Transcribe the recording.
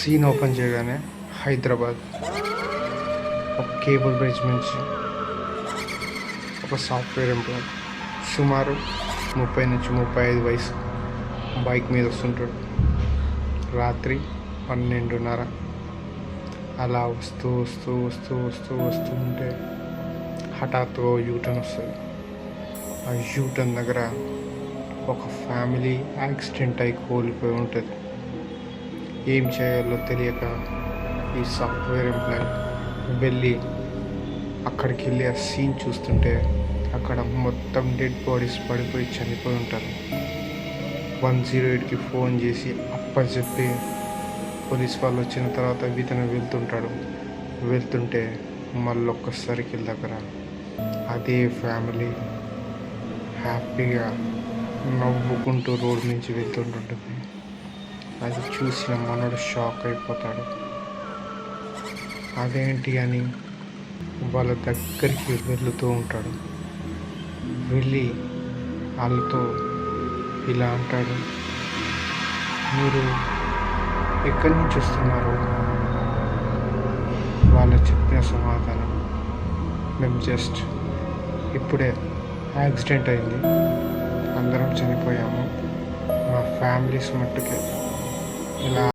Scene open చేయగానే హైదరాబాద్ ఒక cable bridge నుంచి ఒక సాఫ్ట్వేర్ ఎంప్లాయ్ సుమారు 30 నుంచి 35 వయసు బైక్ మీద వస్తుంటాడు. రాత్రి 12:30 అలా వస్తూ వస్తూ వస్తూ వస్తూ వస్తూ ఉంటే హఠాత్తుగా యూటర్న్ వస్తుంది. ఆ యూటర్న్ దగ్గర ఒక ఫ్యామిలీ యాక్సిడెంట్ అయి కోల్పోయి ఉంటుంది. ఏం చేయాలో తెలియక ఈ సాఫ్ట్వేర్ ఎంప్లాయ్ వెళ్ళి అక్కడికి వెళ్ళి ఆ సీన్ చూస్తుంటే అక్కడ మొత్తం డెడ్ బాడీస్ పడిపోయి చనిపోయి ఉంటారు. 108కి ఫోన్ చేసి అప్పచెప్పి పోలీస్ వాళ్ళు వచ్చిన తర్వాత ఇతను వెళ్తుంటే మళ్ళొక్క సర్కిల్ దగ్గర అదే ఫ్యామిలీ హ్యాపీగా నవ్వుకుంటూ రోడ్ నుంచి వెళ్తుంటుంటుంది. అది చూసిన మనోడు షాక్ అయిపోతాడు. అదేంటి అని వాళ్ళ దగ్గరికి వెళుతూ ఉంటాడు. వెళ్ళి వాళ్ళతో ఇలా అంటాడు, మీరు ఎక్కడి నుంచి వస్తున్నారు? వాళ్ళు చెప్పిన సమాధానం, మేము జస్ట్ ఇప్పుడే యాక్సిడెంట్ అయింది, అందరం చనిపోయాము, మా ఫ్యామిలీస్ మట్టుకే ఇలా